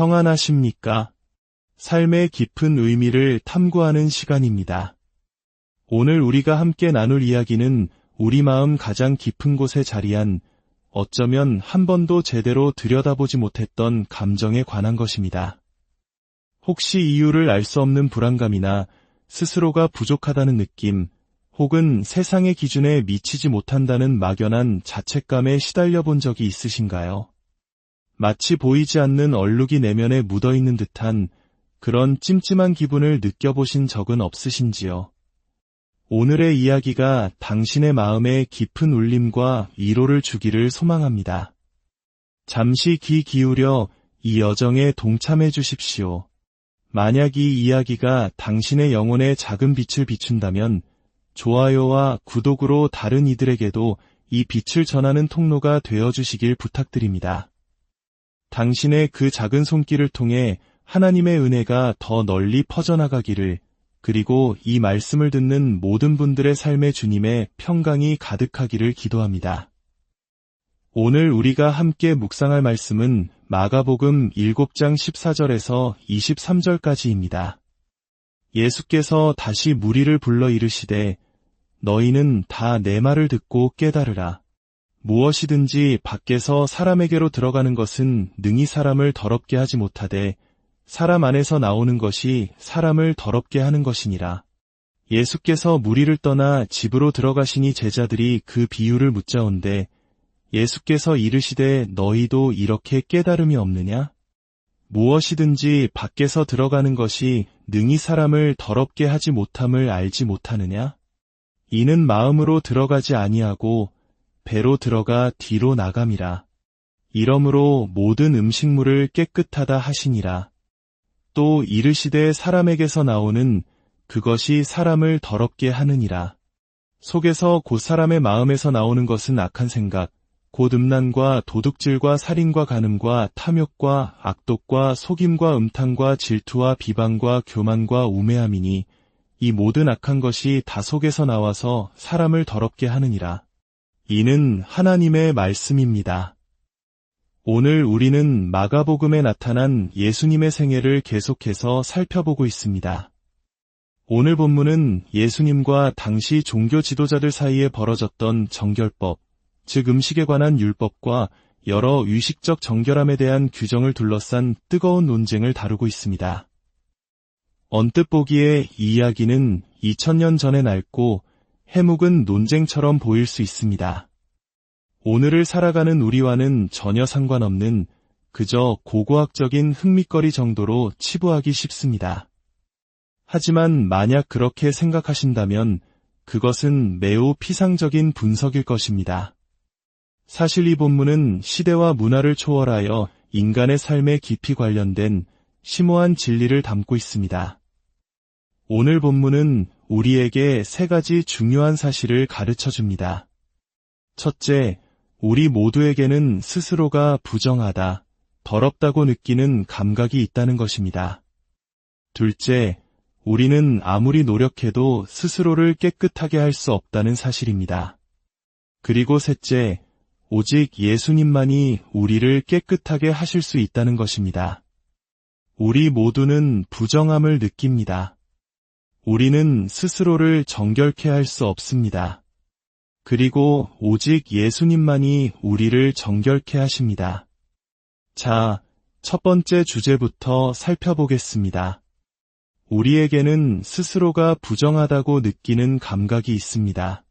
평안하십니까? 삶의 깊은 의미를 탐구하는 시간입니다. 오늘 우리가 함께 나눌 이야기는 우리 마음 가장 깊은 곳에 자리한 어쩌면 한 번도 제대로 들여다보지 못했던 감정에 관한 것입니다. 혹시 이유를 알 수 없는 불안감이나 스스로가 부족하다는 느낌, 혹은 세상의 기준에 미치지 못한다는 막연한 자책감에 시달려 본 적이 있으신가요? 마치 보이지 않는 얼룩이 내면에 묻어있는 듯한 그런 찜찜한 기분을 느껴보신 적은 없으신지요? 오늘의 이야기가 당신의 마음에 깊은 울림과 위로를 주기를 소망합니다. 잠시 귀 기울여 이 여정에 동참해 주십시오. 만약 이 이야기가 당신의 영혼에 작은 빛을 비춘다면 좋아요와 구독으로 다른 이들에게도 이 빛을 전하는 통로가 되어주시길 부탁드립니다. 당신의 그 작은 손길을 통해 하나님의 은혜가 더 널리 퍼져나가기를, 그리고 이 말씀을 듣는 모든 분들의 삶에 주님의 평강이 가득하기를 기도합니다. 오늘 우리가 함께 묵상할 말씀은 마가복음 7장 14절에서 23절까지입니다. 예수께서 다시 무리를 불러 이르시되 너희는 다 내 말을 듣고 깨달으라. 무엇이든지 밖에서 사람에게로 들어가는 것은 능히 사람을 더럽게 하지 못하되 사람 안에서 나오는 것이 사람을 더럽게 하는 것이니라. 예수께서 무리를 떠나 집으로 들어가시니 제자들이 그 비유를 묻자온데 예수께서 이르시되 너희도 이렇게 깨달음이 없느냐? 무엇이든지 밖에서 들어가는 것이 능히 사람을 더럽게 하지 못함을 알지 못하느냐? 이는 마음으로 들어가지 아니하고 배로 들어가 뒤로 나감이라. 이러므로 모든 음식물을 깨끗하다 하시니라. 또 이르시되 사람에게서 나오는 그것이 사람을 더럽게 하느니라. 속에서 곧 사람의 마음에서 나오는 것은 악한 생각, 곧 음란과 도둑질과 살인과 간음과 탐욕과 악독과 속임과 음탕과 질투와 비방과 교만과 우매함이니 이 모든 악한 것이 다 속에서 나와서 사람을 더럽게 하느니라. 이는 하나님의 말씀입니다. 오늘 우리는 마가복음에 나타난 예수님의 생애를 계속해서 살펴보고 있습니다. 오늘 본문은 예수님과 당시 종교 지도자들 사이에 벌어졌던 정결법, 즉 음식에 관한 율법과 여러 의식적 정결함에 대한 규정을 둘러싼 뜨거운 논쟁을 다루고 있습니다. 언뜻 보기에 이 이야기는 2000년 전에 낡고 해묵은 논쟁처럼 보일 수 있습니다. 오늘을 살아가는 우리와는 전혀 상관없는 그저 고고학적인 흥미거리 정도로 치부하기 쉽습니다. 하지만 만약 그렇게 생각하신다면 그것은 매우 피상적인 분석일 것입니다. 사실 이 본문은 시대와 문화를 초월하여 인간의 삶에 깊이 관련된 심오한 진리를 담고 있습니다. 오늘 본문은 우리에게 세 가지 중요한 사실을 가르쳐줍니다. 첫째, 우리 모두에게는 스스로가 부정하다, 더럽다고 느끼는 감각이 있다는 것입니다. 둘째, 우리는 아무리 노력해도 스스로를 깨끗하게 할 수 없다는 사실입니다. 그리고 셋째, 오직 예수님만이 우리를 깨끗하게 하실 수 있다는 것입니다. 우리 모두는 부정함을 느낍니다. 우리는 스스로를 정결케 할 수 없습니다. 그리고 오직 예수님만이 우리를 정결케 하십니다. 자, 첫 번째 주제부터 살펴보겠습니다. 우리에게는 스스로가 부정하다고 느끼는 감각이 있습니다.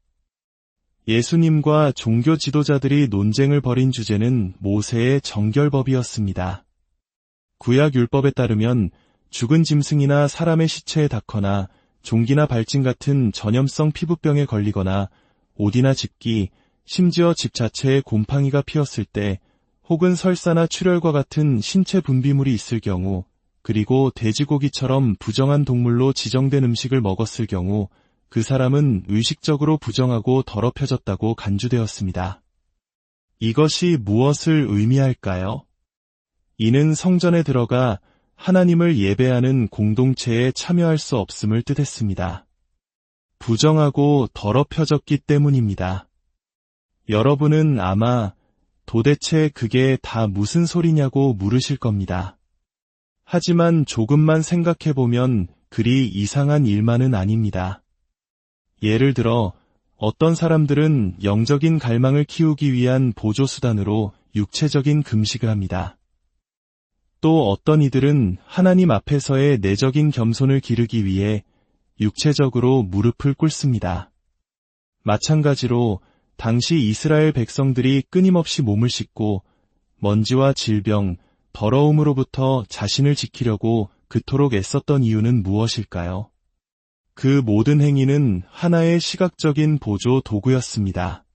예수님과 종교 지도자들이 논쟁을 벌인 주제는 모세의 정결법이었습니다. 구약 율법에 따르면 죽은 짐승이나 사람의 시체에 닿거나 종기나 발진 같은 전염성 피부병에 걸리거나 옷이나 집기, 심지어 집 자체에 곰팡이가 피었을 때 혹은 설사나 출혈과 같은 신체 분비물이 있을 경우, 그리고 돼지고기처럼 부정한 동물로 지정된 음식을 먹었을 경우 그 사람은 의식적으로 부정하고 더럽혀졌다고 간주되었습니다. 이것이 무엇을 의미할까요? 이는 성전에 들어가 하나님을 예배하는 공동체에 참여할 수 없음을 뜻했습니다. 부정하고 더럽혀졌기 때문입니다. 여러분은 아마 도대체 그게 다 무슨 소리냐고 물으실 겁니다. 하지만 조금만 생각해보면 그리 이상한 일만은 아닙니다. 예를 들어 어떤 사람들은 영적인 갈망을 키우기 위한 보조수단으로 육체적인 금식을 합니다. 또 어떤 이들은 하나님 앞에서의 내적인 겸손을 기르기 위해 육체적으로 무릎을 꿇습니다. 마찬가지로 당시 이스라엘 백성들이 끊임없이 몸을 씻고 먼지와 질병, 더러움으로부터 자신을 지키려고 그토록 애썼던 이유는 무엇일까요? 그 모든 행위는 하나의 시각적인 보조 도구였습니다.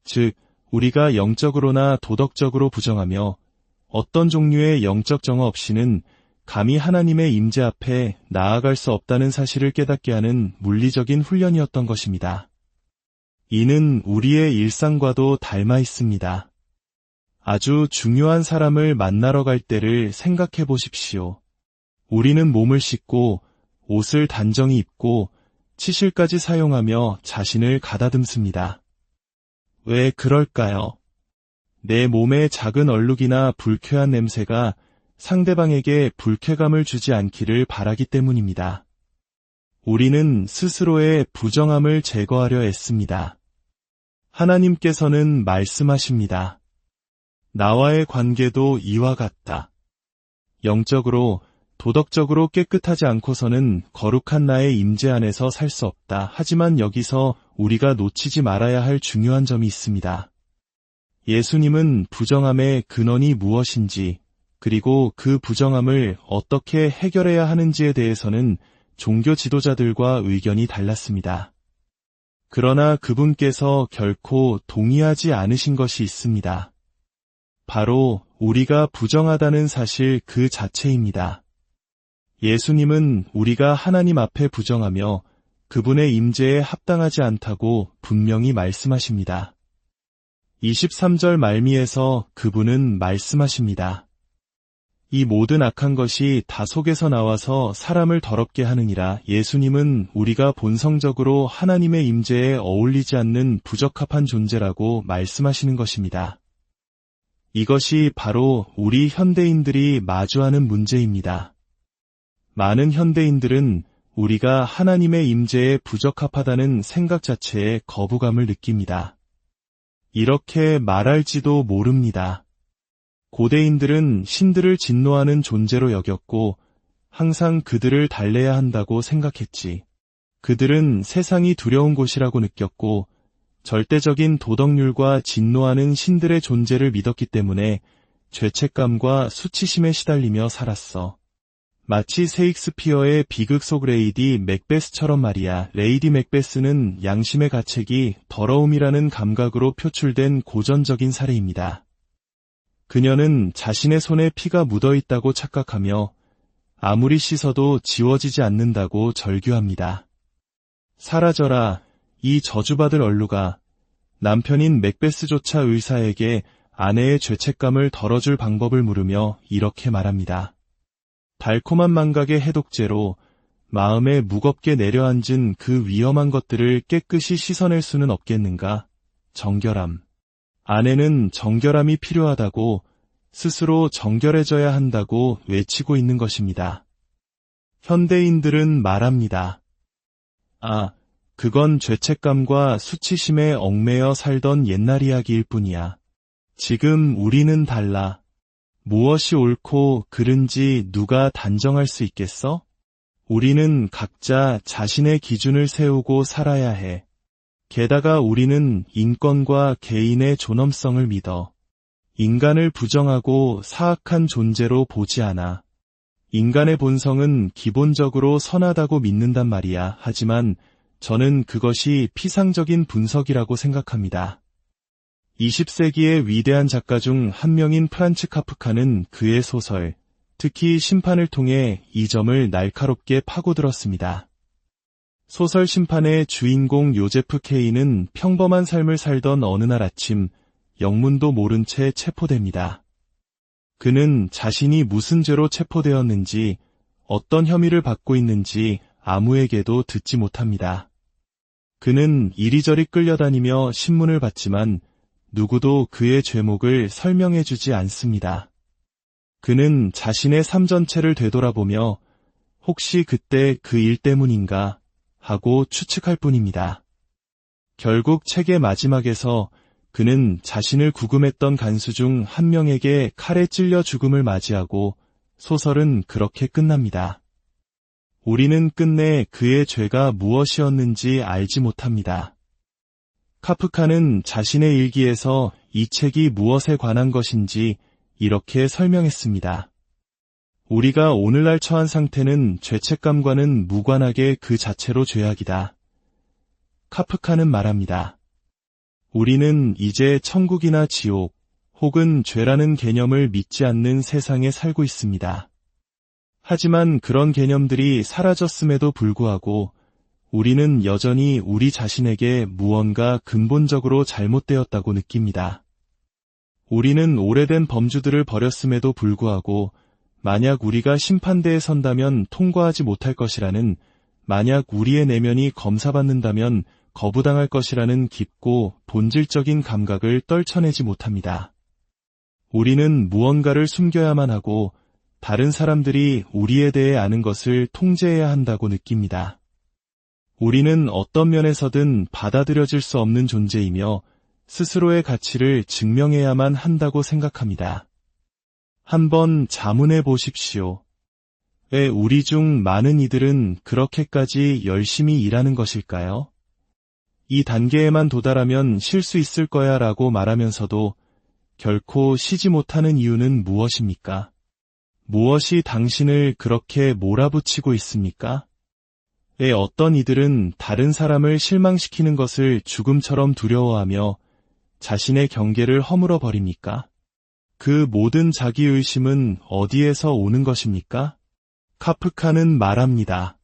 즉, 우리가 영적으로나 도덕적으로 부정하며 어떤 종류의 영적 정화 없이는 감히 하나님의 임재 앞에 나아갈 수 없다는 사실을 깨닫게 하는 물리적인 훈련이었던 것입니다. 이는 우리의 일상과도 닮아 있습니다. 아주 중요한 사람을 만나러 갈 때를 생각해 보십시오. 우리는 몸을 씻고 옷을 단정히 입고 치실까지 사용하며 자신을 가다듬습니다. 왜 그럴까요? 내 몸의 작은 얼룩이나 불쾌한 냄새가 상대방에게 불쾌감을 주지 않기를 바라기 때문입니다. 우리는 스스로의 부정함을 제거하려 애씁니다. 하나님께서는 말씀하십니다. 나와의 관계도 이와 같다. 영적으로, 도덕적으로 깨끗하지 않고서는 거룩한 나의 임재 안에서 살 수 없다. 하지만 여기서 우리가 놓치지 말아야 할 중요한 점이 있습니다. 예수님은 부정함의 근원이 무엇인지, 그리고 그 부정함을 어떻게 해결해야 하는지에 대해서는 종교 지도자들과 의견이 달랐습니다. 그러나 그분께서 결코 동의하지 않으신 것이 있습니다. 바로 우리가 부정하다는 사실 그 자체입니다. 예수님은 우리가 하나님 앞에 부정하며 그분의 임재에 합당하지 않다고 분명히 말씀하십니다. 23절 말미에서 그분은 말씀하십니다. 이 모든 악한 것이 다 속에서 나와서 사람을 더럽게 하느니라. 예수님은 우리가 본성적으로 하나님의 임재에 어울리지 않는 부적합한 존재라고 말씀하시는 것입니다. 이것이 바로 우리 현대인들이 마주하는 문제입니다. 많은 현대인들은 우리가 하나님의 임재에 부적합하다는 생각 자체에 거부감을 느낍니다. 이렇게 말할지도 모릅니다. 고대인들은 신들을 진노하는 존재로 여겼고 항상 그들을 달래야 한다고 생각했지. 그들은 세상이 두려운 곳이라고 느꼈고 절대적인 도덕률과 진노하는 신들의 존재를 믿었기 때문에 죄책감과 수치심에 시달리며 살았어. 마치 셰익스피어의 비극 속 레이디 맥베스처럼 말이야. 레이디 맥베스는 양심의 가책이 더러움이라는 감각으로 표출된 고전적인 사례입니다. 그녀는 자신의 손에 피가 묻어 있다고 착각하며 아무리 씻어도 지워지지 않는다고 절규합니다. 사라져라, 이 저주받을 얼룩아. 남편인 맥베스조차 의사에게 아내의 죄책감을 덜어줄 방법을 물으며 이렇게 말합니다. 달콤한 망각의 해독제로 마음에 무겁게 내려앉은 그 위험한 것들을 깨끗이 씻어낼 수는 없겠는가? 정결함. 아내는 정결함이 필요하다고 스스로 정결해져야 한다고 외치고 있는 것입니다. 현대인들은 말합니다. 아, 그건 죄책감과 수치심에 얽매여 살던 옛날 이야기일 뿐이야. 지금 우리는 달라. 무엇이 옳고 그른지 누가 단정할 수 있겠어? 우리는 각자 자신의 기준을 세우고 살아야 해. 게다가 우리는 인권과 개인의 존엄성을 믿어. 인간을 부정하고 사악한 존재로 보지 않아. 인간의 본성은 기본적으로 선하다고 믿는단 말이야. 하지만 저는 그것이 피상적인 분석이라고 생각합니다. 20세기의 위대한 작가 중 한 명인 프란츠 카프카는 그의 소설, 특히 심판을 통해 이 점을 날카롭게 파고들었습니다. 소설 심판의 주인공 요제프 K는 평범한 삶을 살던 어느 날 아침 영문도 모른 채 체포됩니다. 그는 자신이 무슨 죄로 체포되었는지, 어떤 혐의를 받고 있는지 아무에게도 듣지 못합니다. 그는 이리저리 끌려다니며 신문을 봤지만 누구도 그의 죄목을 설명해주지 않습니다. 그는 자신의 삶 전체를 되돌아보며 혹시 그때 그 일 때문인가 하고 추측할 뿐입니다. 결국 책의 마지막에서 그는 자신을 구금했던 간수 중 한 명에게 칼에 찔려 죽음을 맞이하고 소설은 그렇게 끝납니다. 우리는 끝내 그의 죄가 무엇이었는지 알지 못합니다. 카프카는 자신의 일기에서 이 책이 무엇에 관한 것인지 이렇게 설명했습니다. 우리가 오늘날 처한 상태는 죄책감과는 무관하게 그 자체로 죄악이다. 카프카는 말합니다. 우리는 이제 천국이나 지옥 혹은 죄라는 개념을 믿지 않는 세상에 살고 있습니다. 하지만 그런 개념들이 사라졌음에도 불구하고 우리는 여전히 우리 자신에게 무언가 근본적으로 잘못되었다고 느낍니다. 우리는 오래된 범주들을 버렸음에도 불구하고 만약 우리가 심판대에 선다면 통과하지 못할 것이라는, 만약 우리의 내면이 검사받는다면 거부당할 것이라는 깊고 본질적인 감각을 떨쳐내지 못합니다. 우리는 무언가를 숨겨야만 하고 다른 사람들이 우리에 대해 아는 것을 통제해야 한다고 느낍니다. 우리는 어떤 면에서든 받아들여질 수 없는 존재이며 스스로의 가치를 증명해야만 한다고 생각합니다. 한번 자문해 보십시오. 왜 우리 중 많은 이들은 그렇게까지 열심히 일하는 것일까요? 이 단계에만 도달하면 쉴 수 있을 거야 라고 말하면서도 결코 쉬지 못하는 이유는 무엇입니까? 무엇이 당신을 그렇게 몰아붙이고 있습니까? 왜 어떤 이들은 다른 사람을 실망시키는 것을 죽음처럼 두려워하며 자신의 경계를 허물어 버립니까? 그 모든 자기의심은 어디에서 오는 것입니까? 카프카는 말합니다.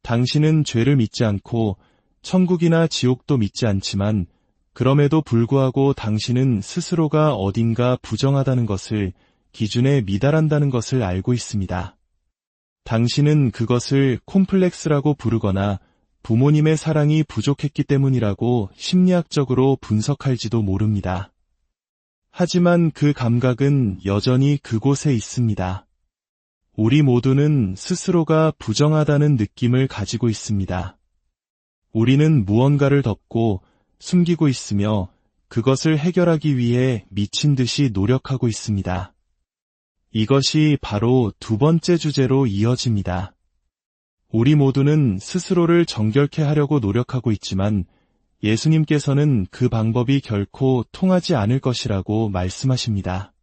당신은 죄를 믿지 않고 천국이나 지옥도 믿지 않지만 그럼에도 불구하고 당신은 스스로가 어딘가 부정하다는 것을, 기준에 미달한다는 것을 알고 있습니다. 당신은 그것을 콤플렉스라고 부르거나 부모님의 사랑이 부족했기 때문이라고 심리학적으로 분석할지도 모릅니다. 하지만 그 감각은 여전히 그곳에 있습니다. 우리 모두는 스스로가 부정하다는 느낌을 가지고 있습니다. 우리는 무언가를 덮고 숨기고 있으며 그것을 해결하기 위해 미친 듯이 노력하고 있습니다. 이것이 바로 두 번째 주제로 이어집니다. 우리 모두는 스스로를 정결케 하려고 노력하고 있지만 예수님께서는 그 방법이 결코 통하지 않을 것이라고 말씀하십니다.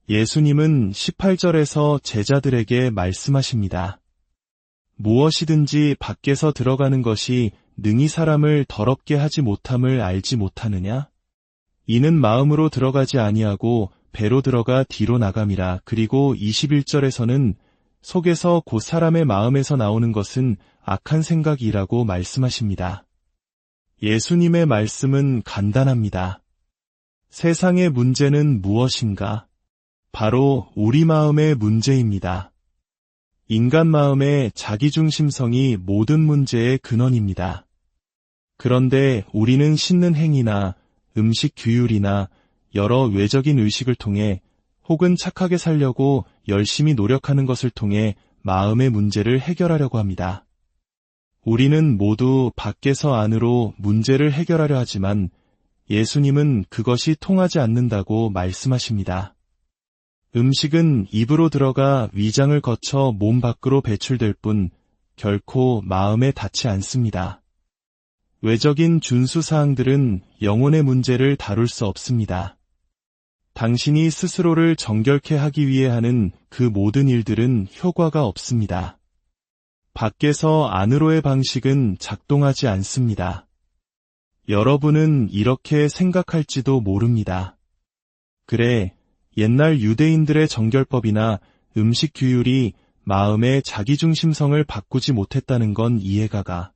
예수님은 18절에서 제자들에게 말씀하십니다. 무엇이든지 밖에서 들어가는 것이 능히 사람을 더럽게 하지 못함을 알지 못하느냐? 이는 마음으로 들어가지 아니하고 배로 들어가 뒤로 나감이라. 그리고 21절에서는 속에서 곧 사람의 마음에서 나오는 것은 악한 생각이라고 말씀하십니다. 예수님의 말씀은 간단합니다. 세상의 문제는 무엇인가? 바로 우리 마음의 문제입니다. 인간 마음의 자기중심성이 모든 문제의 근원입니다. 그런데 우리는 씻는 행위나 음식 규율이나 여러 외적인 의식을 통해 혹은 착하게 살려고 열심히 노력하는 것을 통해 마음의 문제를 해결하려고 합니다. 우리는 모두 밖에서 안으로 문제를 해결하려 하지만 예수님은 그것이 통하지 않는다고 말씀하십니다. 음식은 입으로 들어가 위장을 거쳐 몸 밖으로 배출될 뿐 결코 마음에 닿지 않습니다. 외적인 준수사항들은 영혼의 문제를 다룰 수 없습니다. 당신이 스스로를 정결케 하기 위해 하는 그 모든 일들은 효과가 없습니다. 밖에서 안으로의 방식은 작동하지 않습니다. 여러분은 이렇게 생각할지도 모릅니다. 그래, 옛날 유대인들의 정결법이나 음식 규율이 마음의 자기중심성을 바꾸지 못했다는 건 이해가 가.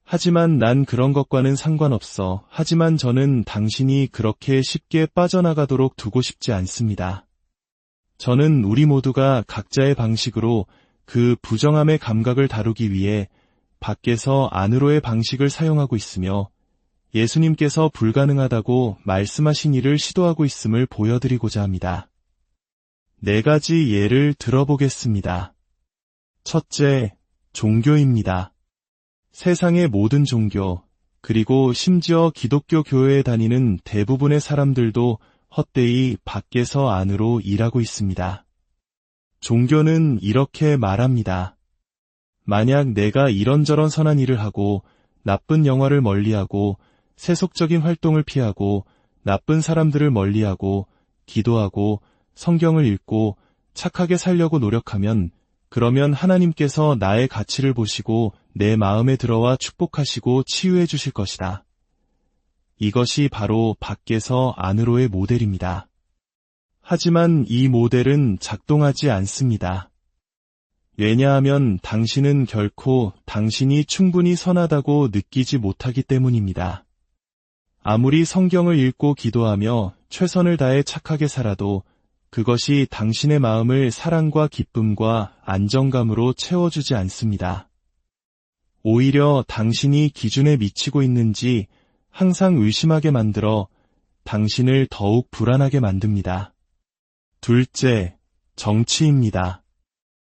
하지만 난 그런 것과는 상관없어. 하지만 저는 당신이 그렇게 쉽게 빠져나가도록 두고 싶지 않습니다. 저는 우리 모두가 각자의 방식으로 그 부정함의 감각을 다루기 위해 밖에서 안으로의 방식을 사용하고 있으며 예수님께서 불가능하다고 말씀하신 일을 시도하고 있음을 보여드리고자 합니다. 4가지 예를 들어보겠습니다. 첫째, 종교입니다. 세상의 모든 종교, 그리고 심지어 기독교 교회에 다니는 대부분의 사람들도 헛되이 밖에서 안으로 일하고 있습니다. 종교는 이렇게 말합니다. 만약 내가 이런저런 선한 일을 하고 나쁜 영화를 멀리하고 세속적인 활동을 피하고 나쁜 사람들을 멀리하고 기도하고 성경을 읽고 착하게 살려고 노력하면 그러면 하나님께서 나의 가치를 보시고 내 마음에 들어와 축복하시고 치유해 주실 것이다. 이것이 바로 밖에서 안으로의 모델입니다. 하지만 이 모델은 작동하지 않습니다. 왜냐하면 당신은 결코 당신이 충분히 선하다고 느끼지 못하기 때문입니다. 아무리 성경을 읽고 기도하며 최선을 다해 착하게 살아도 그것이 당신의 마음을 사랑과 기쁨과 안정감으로 채워주지 않습니다. 오히려 당신이 기준에 미치고 있는지 항상 의심하게 만들어 당신을 더욱 불안하게 만듭니다. 둘째, 정치입니다.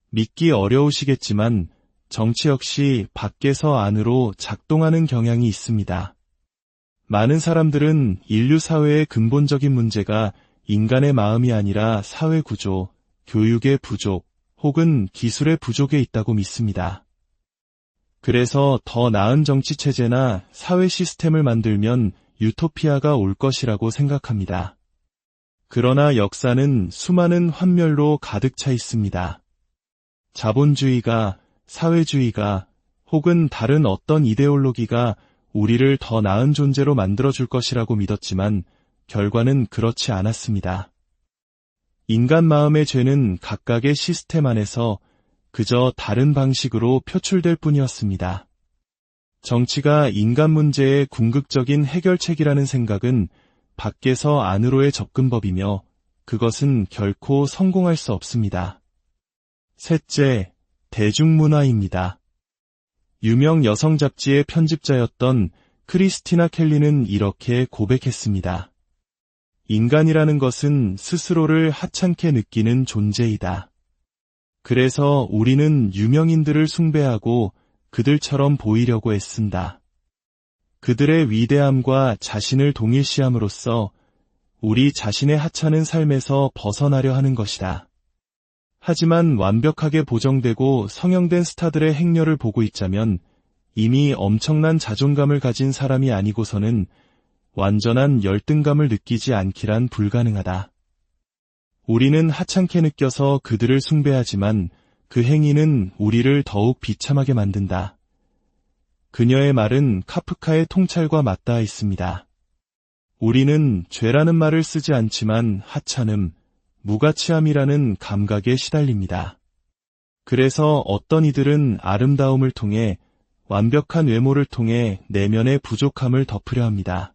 믿기 어려우시겠지만 정치 역시 밖에서 안으로 작동하는 경향이 있습니다. 많은 사람들은 인류 사회의 근본적인 문제가 인간의 마음이 아니라 사회 구조, 교육의 부족, 혹은 기술의 부족에 있다고 믿습니다. 그래서 더 나은 정치 체제나 사회 시스템을 만들면 유토피아가 올 것이라고 생각합니다. 그러나 역사는 수많은 환멸로 가득 차 있습니다. 자본주의가, 사회주의가, 혹은 다른 어떤 이데올로기가 우리를 더 나은 존재로 만들어줄 것이라고 믿었지만 결과는 그렇지 않았습니다. 인간 마음의 죄는 각각의 시스템 안에서 그저 다른 방식으로 표출될 뿐이었습니다. 정치가 인간 문제의 궁극적인 해결책이라는 생각은 밖에서 안으로의 접근법이며 그것은 결코 성공할 수 없습니다. 셋째, 대중문화입니다. 유명 여성 잡지의 편집자였던 크리스티나 켈리는 이렇게 고백했습니다. 인간이라는 것은 스스로를 하찮게 느끼는 존재이다. 그래서 우리는 유명인들을 숭배하고 그들처럼 보이려고 애쓴다. 그들의 위대함과 자신을 동일시함으로써 우리 자신의 하찮은 삶에서 벗어나려 하는 것이다. 하지만 완벽하게 보정되고 성형된 스타들의 행렬을 보고 있자면 이미 엄청난 자존감을 가진 사람이 아니고서는 완전한 열등감을 느끼지 않기란 불가능하다. 우리는 하찮게 느껴서 그들을 숭배하지만 그 행위는 우리를 더욱 비참하게 만든다. 그녀의 말은 카프카의 통찰과 맞닿아 있습니다. 우리는 죄라는 말을 쓰지 않지만 하찮음, 무가치함이라는 감각에 시달립니다. 그래서 어떤 이들은 아름다움을 통해 완벽한 외모를 통해 내면의 부족함을 덮으려 합니다.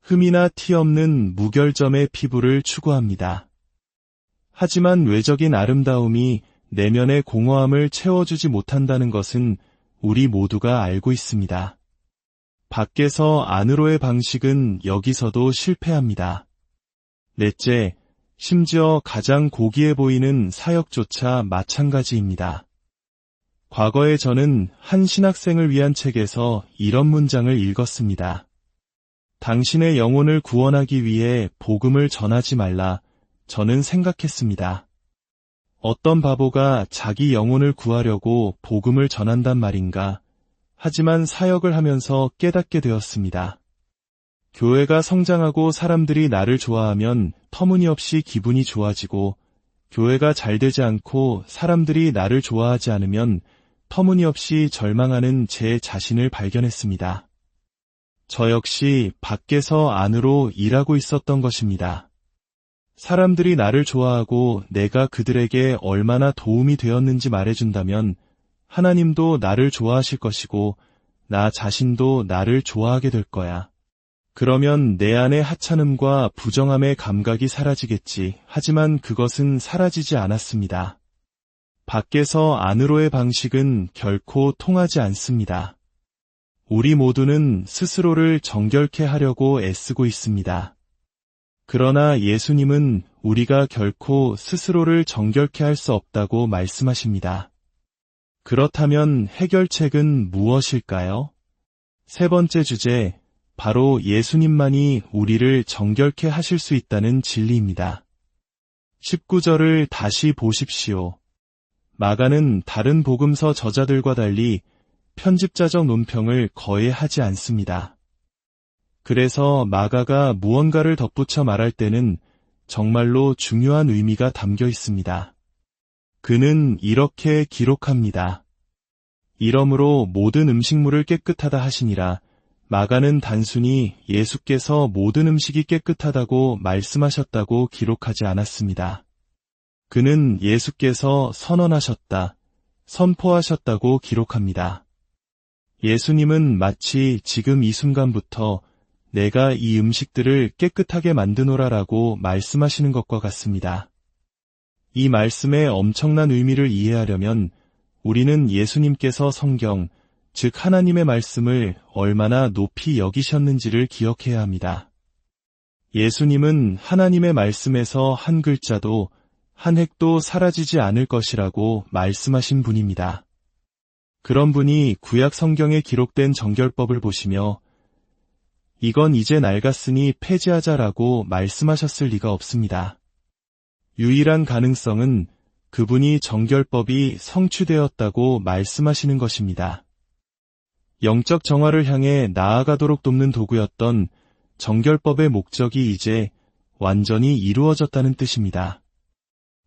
흠이나 티 없는 무결점의 피부를 추구합니다. 하지만 외적인 아름다움이 내면의 공허함을 채워주지 못한다는 것은 우리 모두가 알고 있습니다. 밖에서 안으로의 방식은 여기서도 실패합니다. 넷째, 심지어 가장 고귀해 보이는 사역조차 마찬가지입니다. 과거에 저는 한 신학생을 위한 책에서 이런 문장을 읽었습니다. 당신의 영혼을 구원하기 위해 복음을 전하지 말라. 저는 생각했습니다. 어떤 바보가 자기 영혼을 구하려고 복음을 전한단 말인가. 하지만 사역을 하면서 깨닫게 되었습니다. 교회가 성장하고 사람들이 나를 좋아하면 터무니없이 기분이 좋아지고, 교회가 잘 되지 않고 사람들이 나를 좋아하지 않으면 터무니없이 절망하는 제 자신을 발견했습니다. 저 역시 밖에서 안으로 일하고 있었던 것입니다. 사람들이 나를 좋아하고 내가 그들에게 얼마나 도움이 되었는지 말해준다면 하나님도 나를 좋아하실 것이고 나 자신도 나를 좋아하게 될 거야. 그러면 내 안의 하찮음과 부정함의 감각이 사라지겠지. 하지만 그것은 사라지지 않았습니다. 밖에서 안으로의 방식은 결코 통하지 않습니다. 우리 모두는 스스로를 정결케 하려고 애쓰고 있습니다. 그러나 예수님은 우리가 결코 스스로를 정결케 할 수 없다고 말씀하십니다. 그렇다면 해결책은 무엇일까요? 세 번째 주제, 바로 예수님만이 우리를 정결케 하실 수 있다는 진리입니다. 19절을 다시 보십시오. 마가는 다른 복음서 저자들과 달리 편집자적 논평을 거의 하지 않습니다. 그래서 마가가 무언가를 덧붙여 말할 때는 정말로 중요한 의미가 담겨 있습니다. 그는 이렇게 기록합니다. 이러므로 모든 음식물을 깨끗하다 하시니라. 마가는 단순히 예수께서 모든 음식이 깨끗하다고 말씀하셨다고 기록하지 않았습니다. 그는 예수께서 선언하셨다, 선포하셨다고 기록합니다. 예수님은 마치 지금 이 순간부터 내가 이 음식들을 깨끗하게 만드노라라고 말씀하시는 것과 같습니다. 이 말씀의 엄청난 의미를 이해하려면 우리는 예수님께서 성경, 즉 하나님의 말씀을 얼마나 높이 여기셨는지를 기억해야 합니다. 예수님은 하나님의 말씀에서 한 글자도 한 획도 사라지지 않을 것이라고 말씀하신 분입니다. 그런 분이 구약 성경에 기록된 정결법을 보시며 이건 이제 낡았으니 폐지하자라고 말씀하셨을 리가 없습니다. 유일한 가능성은 그분이 정결법이 성취되었다고 말씀하시는 것입니다. 영적 정화를 향해 나아가도록 돕는 도구였던 정결법의 목적이 이제 완전히 이루어졌다는 뜻입니다.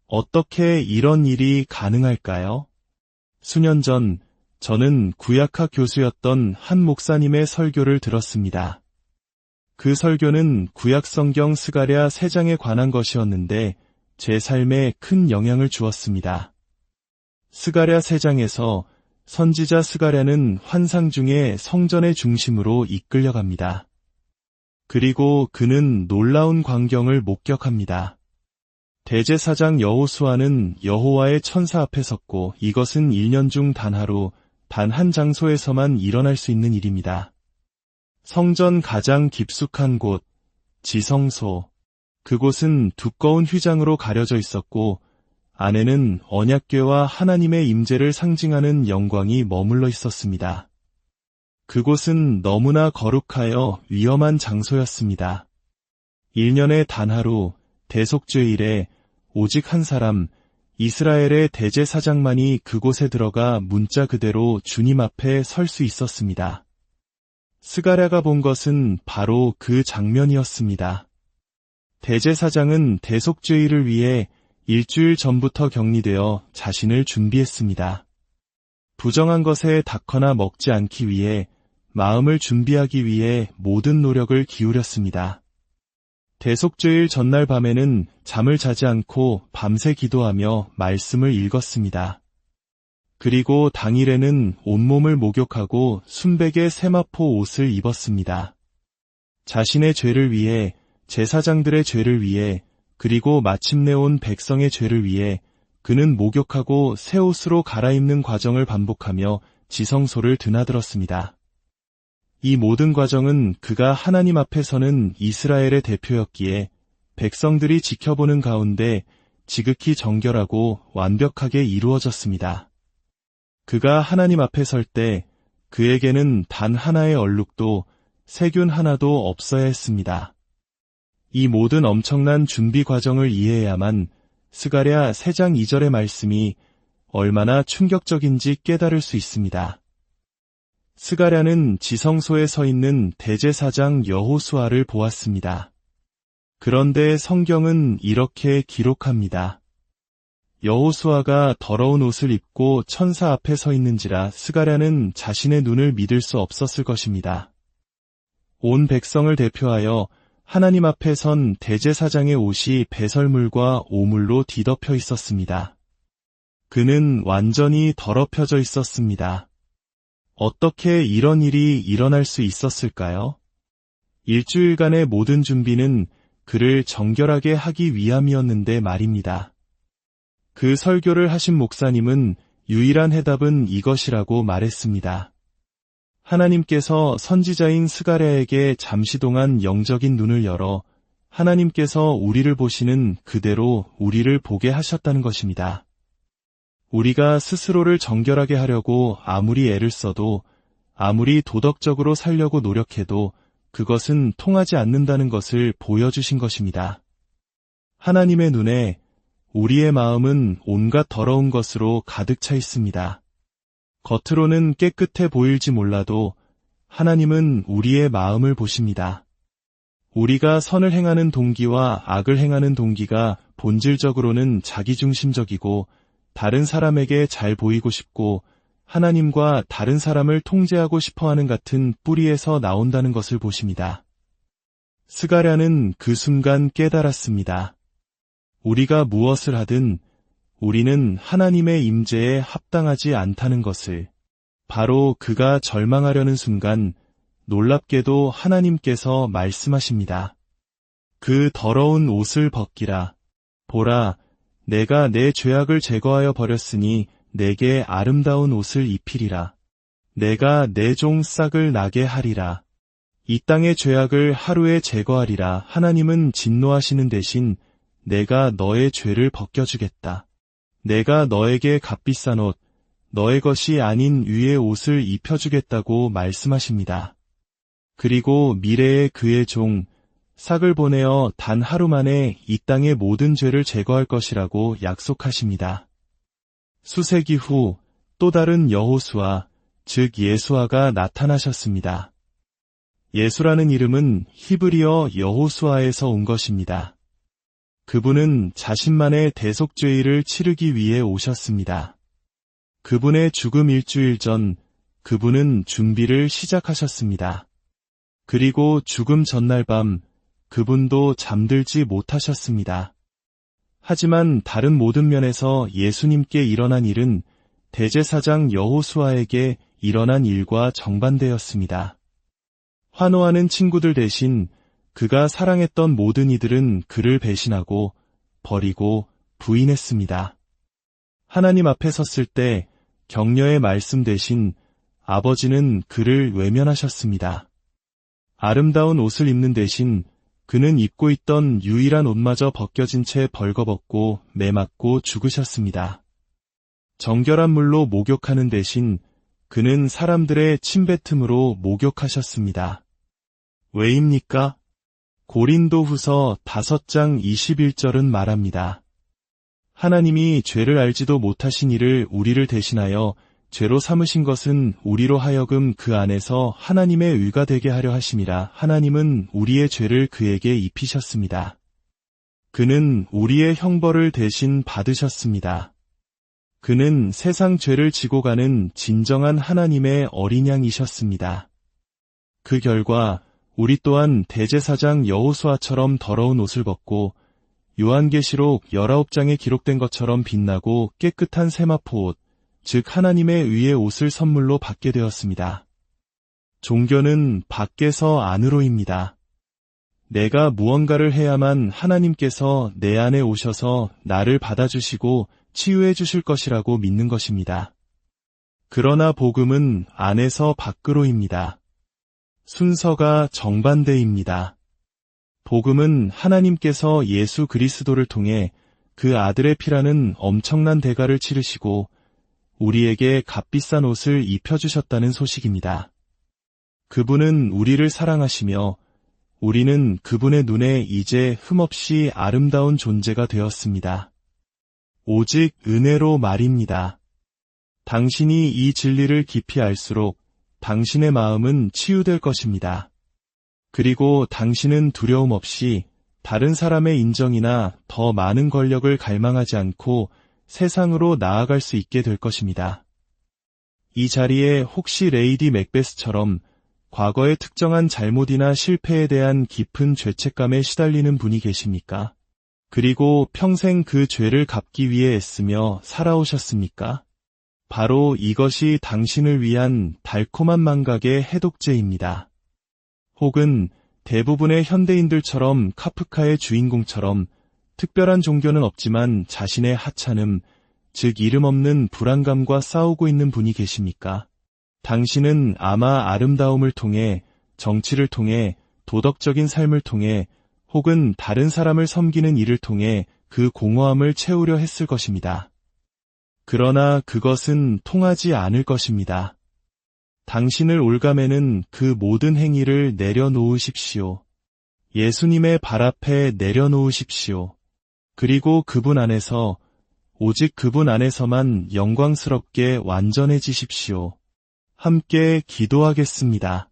어떻게 이런 일이 가능할까요? 수년 전 저는 구약학 교수였던 한 목사님의 설교를 들었습니다. 그 설교는 구약 성경 스가랴 3장에 관한 것이었는데 제 삶에 큰 영향을 주었습니다. 스가랴 3장에서 선지자 스가랴는 환상 중에 성전의 중심으로 이끌려갑니다. 그리고 그는 놀라운 광경을 목격합니다. 대제사장 여호수아는 여호와의 천사 앞에 섰고 이것은 1년 중 단 하루, 단 한 장소에서만 일어날 수 있는 일입니다. 성전 가장 깊숙한 곳, 지성소, 그곳은 두꺼운 휘장으로 가려져 있었고 안에는 언약궤와 하나님의 임재를 상징하는 영광이 머물러 있었습니다. 그곳은 너무나 거룩하여 위험한 장소였습니다. 1년에 단 하루, 대속죄일에 오직 한 사람, 이스라엘의 대제사장만이 그곳에 들어가 문자 그대로 주님 앞에 설 수 있었습니다. 스가랴가 본 것은 바로 그 장면이었습니다. 대제사장은 대속죄일을 위해 일주일 전부터 격리되어 자신을 준비했습니다. 부정한 것에 닿거나 먹지 않기 위해 마음을 준비하기 위해 모든 노력을 기울였습니다. 대속죄일 전날 밤에는 잠을 자지 않고 밤새 기도하며 말씀을 읽었습니다. 그리고 당일에는 온몸을 목욕하고 순백의 세마포 옷을 입었습니다. 자신의 죄를 위해, 제사장들의 죄를 위해, 그리고 마침내 온 백성의 죄를 위해 그는 목욕하고 새 옷으로 갈아입는 과정을 반복하며 지성소를 드나들었습니다. 이 모든 과정은 그가 하나님 앞에 서는 이스라엘의 대표였기에 백성들이 지켜보는 가운데 지극히 정결하고 완벽하게 이루어졌습니다. 그가 하나님 앞에 설 때 그에게는 단 하나의 얼룩도 세균 하나도 없어야 했습니다. 이 모든 엄청난 준비 과정을 이해해야만 스가랴 3장 2절의 말씀이 얼마나 충격적인지 깨달을 수 있습니다. 스가랴는 지성소에 서 있는 대제사장 여호수아를 보았습니다. 그런데 성경은 이렇게 기록합니다. 여호수아가 더러운 옷을 입고 천사 앞에 서 있는지라 스가랴는 자신의 눈을 믿을 수 없었을 것입니다. 온 백성을 대표하여 하나님 앞에 선 대제사장의 옷이 배설물과 오물로 뒤덮여 있었습니다. 그는 완전히 더럽혀져 있었습니다. 어떻게 이런 일이 일어날 수 있었을까요? 일주일간의 모든 준비는 그를 정결하게 하기 위함이었는데 말입니다. 그 설교를 하신 목사님은 유일한 해답은 이것이라고 말했습니다. 하나님께서 선지자인 스가랴에게 잠시 동안 영적인 눈을 열어 하나님께서 우리를 보시는 그대로 우리를 보게 하셨다는 것입니다. 우리가 스스로를 정결하게 하려고 아무리 애를 써도, 아무리 도덕적으로 살려고 노력해도 그것은 통하지 않는다는 것을 보여주신 것입니다. 하나님의 눈에 우리의 마음은 온갖 더러운 것으로 가득 차 있습니다. 겉으로는 깨끗해 보일지 몰라도 하나님은 우리의 마음을 보십니다. 우리가 선을 행하는 동기와 악을 행하는 동기가 본질적으로는 자기중심적이고 다른 사람에게 잘 보이고 싶고 하나님과 다른 사람을 통제하고 싶어하는 같은 뿌리에서 나온다는 것을 보십니다. 스가랴는 그 순간 깨달았습니다. 우리가 무엇을 하든 우리는 하나님의 임재에 합당하지 않다는 것을. 바로 그가 절망하려는 순간 놀랍게도 하나님께서 말씀하십니다. 그 더러운 옷을 벗기라. 보라, 내가 내 죄악을 제거하여 버렸으니 내게 아름다운 옷을 입히리라. 내가 내 종 싹을 나게 하리라. 이 땅의 죄악을 하루에 제거하리라. 하나님은 진노하시는 대신 내가 너의 죄를 벗겨주겠다. 내가 너에게 값비싼 옷, 너의 것이 아닌 위의 옷을 입혀주겠다고 말씀하십니다. 그리고 미래에 그의 종, 삭을 보내어 단 하루 만에 이 땅의 모든 죄를 제거할 것이라고 약속하십니다. 수세기 후 또 다른 여호수아, 즉 예수아가 나타나셨습니다. 예수라는 이름은 히브리어 여호수아에서 온 것입니다. 그분은 자신만의 대속죄의를 치르기 위해 오셨습니다. 그분의 죽음 일주일 전 그분은 준비를 시작하셨습니다. 그리고 죽음 전날 밤 그분도 잠들지 못하셨습니다. 하지만 다른 모든 면에서 예수님께 일어난 일은 대제사장 여호수아에게 일어난 일과 정반대였습니다. 환호하는 친구들 대신 그가 사랑했던 모든 이들은 그를 배신하고 버리고 부인했습니다. 하나님 앞에 섰을 때 격려의 말씀 대신 아버지는 그를 외면하셨습니다. 아름다운 옷을 입는 대신 그는 입고 있던 유일한 옷마저 벗겨진 채 벌거벗고 매맞고 죽으셨습니다. 정결한 물로 목욕하는 대신 그는 사람들의 침뱉음으로 목욕하셨습니다. 왜입니까? 고린도후서 5장 21절은 말합니다. 하나님이 죄를 알지도 못하신 이를 우리를 대신하여 죄로 삼으신 것은 우리로 하여금 그 안에서 하나님의 의가 되게 하려 하심이라. 하나님은 우리의 죄를 그에게 입히셨습니다. 그는 우리의 형벌을 대신 받으셨습니다. 그는 세상 죄를 지고 가는 진정한 하나님의 어린 양이셨습니다. 그 결과 우리 또한 대제사장 여호수아처럼 더러운 옷을 벗고 요한계시록 19장에 기록된 것처럼 빛나고 깨끗한 세마포 옷, 즉 하나님의 의의 옷을 선물로 받게 되었습니다. 종교는 밖에서 안으로입니다. 내가 무언가를 해야만 하나님께서 내 안에 오셔서 나를 받아주시고 치유해 주실 것이라고 믿는 것입니다. 그러나 복음은 안에서 밖으로입니다. 순서가 정반대입니다. 복음은 하나님께서 예수 그리스도를 통해 그 아들의 피라는 엄청난 대가를 치르시고 우리에게 값비싼 옷을 입혀주셨다는 소식입니다. 그분은 우리를 사랑하시며 우리는 그분의 눈에 이제 흠없이 아름다운 존재가 되었습니다. 오직 은혜로 말입니다. 당신이 이 진리를 깊이 알수록 당신의 마음은 치유될 것입니다. 그리고 당신은 두려움 없이 다른 사람의 인정이나 더 많은 권력을 갈망하지 않고 세상으로 나아갈 수 있게 될 것입니다. 이 자리에 혹시 레이디 맥베스처럼 과거의 특정한 잘못이나 실패에 대한 깊은 죄책감에 시달리는 분이 계십니까? 그리고 평생 그 죄를 갚기 위해 애쓰며 살아오셨습니까? 바로 이것이 당신을 위한 달콤한 망각의 해독제입니다. 혹은 대부분의 현대인들처럼 카프카의 주인공처럼 특별한 종교는 없지만 자신의 하찮음, 즉 이름 없는 불안감과 싸우고 있는 분이 계십니까? 당신은 아마 아름다움을 통해, 정치를 통해, 도덕적인 삶을 통해 혹은 다른 사람을 섬기는 일을 통해 그 공허함을 채우려 했을 것입니다. 그러나 그것은 통하지 않을 것입니다. 당신을 올가매는 그 모든 행위를 내려놓으십시오. 예수님의 발 앞에 내려놓으십시오. 그리고 그분 안에서, 오직 그분 안에서만 영광스럽게 완전해지십시오. 함께 기도하겠습니다.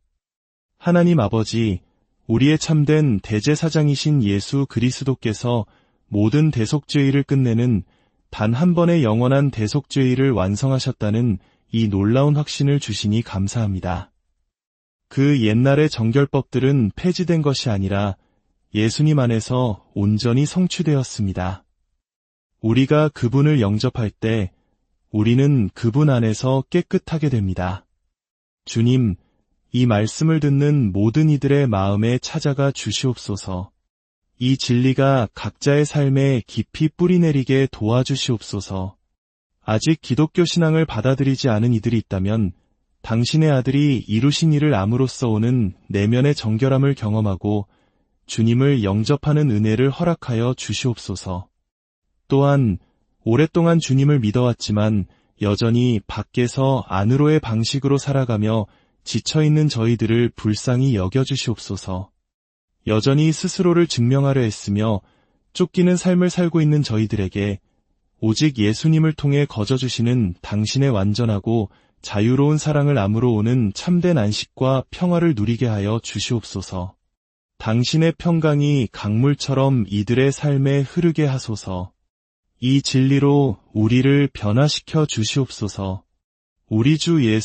하나님 아버지, 우리의 참된 대제사장이신 예수 그리스도께서 모든 대속죄의를 끝내는 단 한 번의 영원한 대속죄의를 완성하셨다는 이 놀라운 확신을 주시니 감사합니다. 그 옛날의 정결법들은 폐지된 것이 아니라 예수님 안에서 온전히 성취되었습니다. 우리가 그분을 영접할 때 우리는 그분 안에서 깨끗하게 됩니다. 주님, 이 말씀을 듣는 모든 이들의 마음에 찾아가 주시옵소서. 이 진리가 각자의 삶에 깊이 뿌리내리게 도와주시옵소서. 아직 기독교 신앙을 받아들이지 않은 이들이 있다면 당신의 아들이 이루신 일을 암으로써 오는 내면의 정결함을 경험하고 주님을 영접하는 은혜를 허락하여 주시옵소서. 또한 오랫동안 주님을 믿어왔지만 여전히 밖에서 안으로의 방식으로 살아가며 지쳐있는 저희들을 불쌍히 여겨주시옵소서. 여전히 스스로를 증명하려 했으며 쫓기는 삶을 살고 있는 저희들에게 오직 예수님을 통해 거저주시는 당신의 완전하고 자유로운 사랑을 암으로 오는 참된 안식과 평화를 누리게 하여 주시옵소서. 당신의 평강이 강물처럼 이들의 삶에 흐르게 하소서. 이 진리로 우리를 변화시켜 주시옵소서. 우리 주 예수